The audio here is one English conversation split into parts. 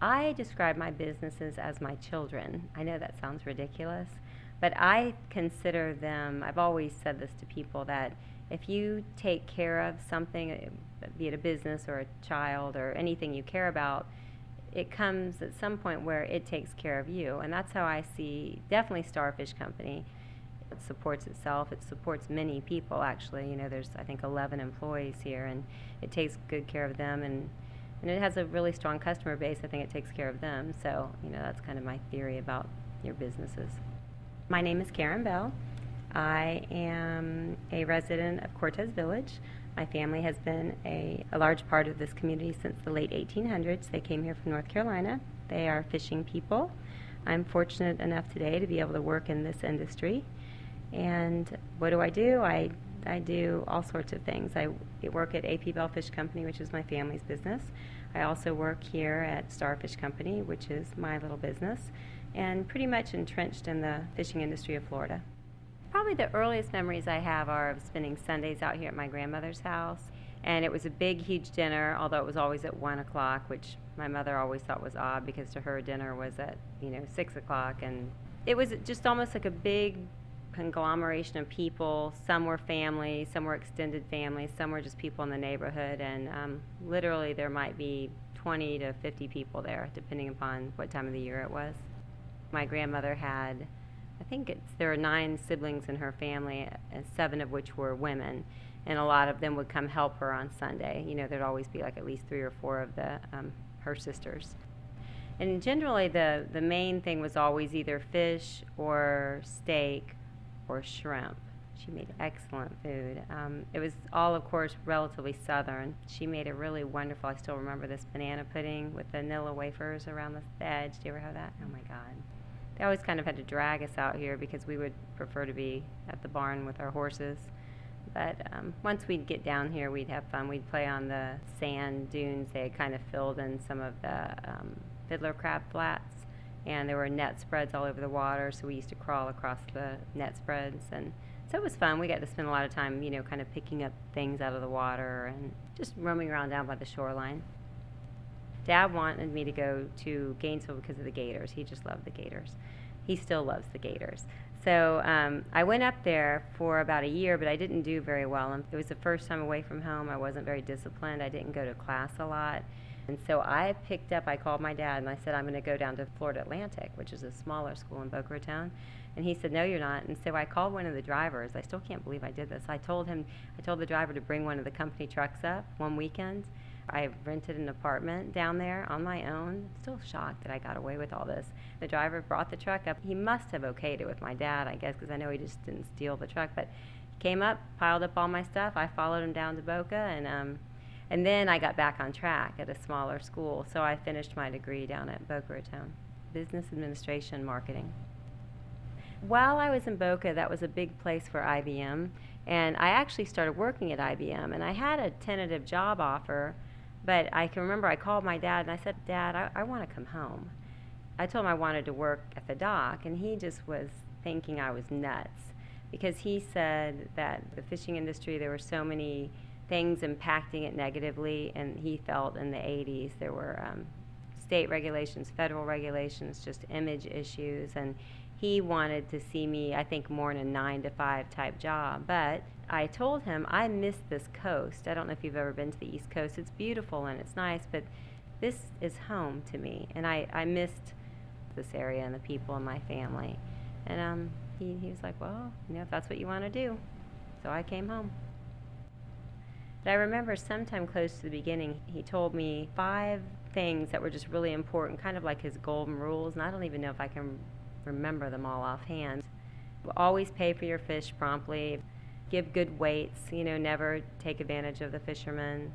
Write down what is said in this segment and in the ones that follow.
I describe my businesses as my children. I know that sounds ridiculous, but I consider them, I've always said this to people, that if you take care of something, be it a business or a child or anything you care about, it comes at some point where it takes care of you. And that's how I see definitely Starfish Company. It supports itself. It supports many people, actually. You know, there's, I think, 11 employees here, and it takes good care of them. And it has a really strong customer base. I think it takes care of them. So, you know, that's kind of my theory about your businesses. My name is Karen Bell. I am a resident of Cortez Village. My family has been a large part of this community since the late 1800s. They came here from North Carolina. They are fishing people. I'm fortunate enough today to be able to work in this industry. And what do? I do all sorts of things. I work at AP Bell Fish Company, which is my family's business. I also work here at Starfish Company, which is my little business, and pretty much entrenched in the fishing industry of Florida. Probably the earliest memories I have are of spending Sundays out here at my grandmother's house. And it was a big, huge dinner, although it was always at 1 o'clock, which my mother always thought was odd because to her dinner was at, 6 o'clock. And it was just almost like a big conglomeration of people. Some were family, some were extended families, some were just people in the neighborhood. And literally there might be 20 to 50 people there, depending upon what time of the year it was. My grandmother had, there are 9 siblings in her family, and 7 of which were women, and a lot of them would come help her on Sunday. There'd always be like at least 3 or 4 of her sisters. And generally the main thing was always either fish or steak or shrimp. She made excellent food. It was all, of course, relatively southern. She made a really wonderful, I still remember this banana pudding with vanilla wafers around the edge. Do you ever have that? Oh my God. They always kind of had to drag us out here because we would prefer to be at the barn with our horses. But once we'd get down here, we'd have fun. We'd play on the sand dunes. They had kind of filled in some of the fiddler crab flats, and there were net spreads all over the water, so we used to crawl across the net spreads. And so it was fun. We got to spend a lot of time, kind of picking up things out of the water and just roaming around down by the shoreline. Dad wanted me to go to Gainesville because of the Gators. He just loved the Gators. He still loves the Gators. So I went up there for about a year, but I didn't do very well. And it was the first time away from home. I wasn't very disciplined. I didn't go to class a lot. And so I called my dad, and I said, I'm going to go down to Florida Atlantic, which is a smaller school in Boca Raton. And he said, no, you're not. And so I called one of the drivers. I still can't believe I did this. I told the driver to bring one of the company trucks up one weekend. I rented an apartment down there on my own. Still shocked that I got away with all this. The driver brought the truck up. He must have okayed it with my dad, I guess, because I know he just didn't steal the truck. But he came up, piled up all my stuff. I followed him down to Boca, and then I got back on track at a smaller school. So I finished my degree down at Boca Raton, business administration marketing. While I was in Boca, that was a big place for IBM, and I actually started working at IBM, and I had a tentative job offer. But I can remember I called my dad and I said, Dad, I want to come home. I told him I wanted to work at the dock, and he just was thinking I was nuts because he said that the fishing industry, there were so many things impacting it negatively, and he felt in the 80s there were state regulations, federal regulations, just image issues, and he wanted to see me, I think, more in a 9-to-5 type job. But I told him I miss this coast. I don't know if you've ever been to the East Coast. It's beautiful and it's nice, but this is home to me, and I missed this area and the people in my family. And he was like, well, if that's what you want to do. So I came home. But I remember sometime close to the beginning, he told me 5 things that were just really important, kind of like his golden rules, and I don't even know if I can remember them all offhand. Always pay for your fish promptly. Give good weights, never take advantage of the fishermen.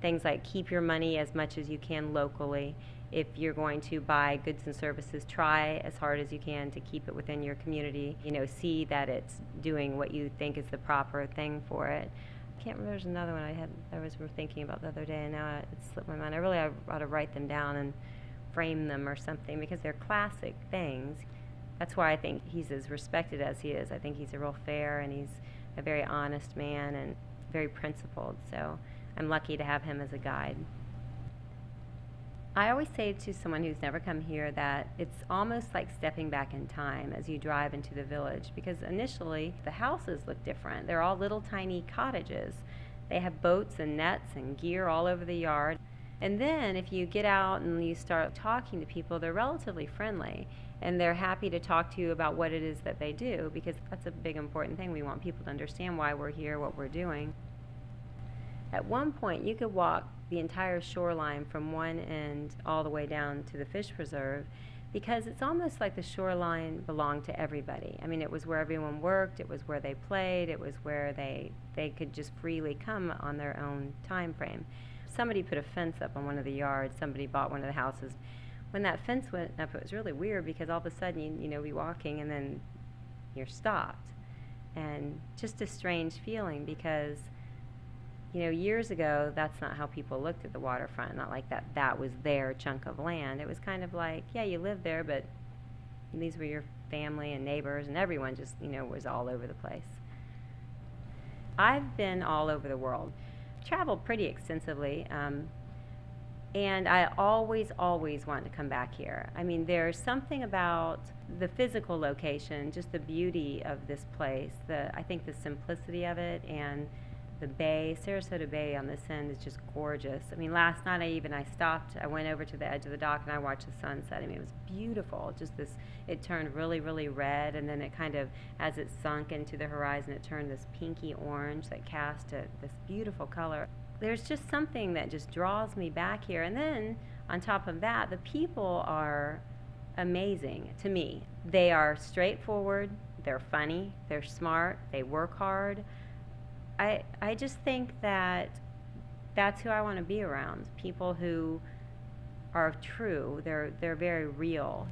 Things like keep your money as much as you can locally. If you're going to buy goods and services, try as hard as you can to keep it within your community. See that it's doing what you think is the proper thing for it. I can't remember, there's another one I was thinking about the other day, and now it slipped my mind. I ought to write them down and frame them or something because they're classic things. That's why I think he's as respected as he is. I think he's a real fair, and he's a very honest man and very principled. So I'm lucky to have him as a guide. I always say to someone who's never come here that it's almost like stepping back in time as you drive into the village, because initially the houses look different. They're all little tiny cottages. They have boats and nets and gear all over the yard. And then if you get out and you start talking to people, they're relatively friendly and they're happy to talk to you about what it is that they do, because that's a big important thing. We want people to understand why we're here, what we're doing. At one point, you could walk the entire shoreline from one end all the way down to the fish preserve, because it's almost like the shoreline belonged to everybody. I mean, it was where everyone worked, it was where they played, it was where they could just freely come on their own time frame. Somebody put a fence up on one of the yards, somebody bought one of the houses. When that fence went up, it was really weird, because all of a sudden, you know, be walking and then you're stopped. And just a strange feeling, because you know, years ago, that's not how people looked at the waterfront. Not like that was their chunk of land. It was kind of like, yeah, you lived there, but these were your family and neighbors, and everyone just, you know, was all over the place. I've been all over the world, traveled pretty extensively, and I always want to come back here. I mean, there's something about the physical location, just the beauty of this place, I think the simplicity of it, and the bay, Sarasota Bay on this end is just gorgeous. I mean, last night I stopped, I went over to the edge of the dock and I watched the sunset. I mean, it was beautiful. Just this, it turned really red, and then it kind of, as it sunk into the horizon, it turned this pinky orange that cast this beautiful color. There's just something that just draws me back here. And then on top of that, the people are amazing to me. They are straightforward, they're funny, they're smart, they work hard. I just think that that's who I want to be around. People who are true. They're very real.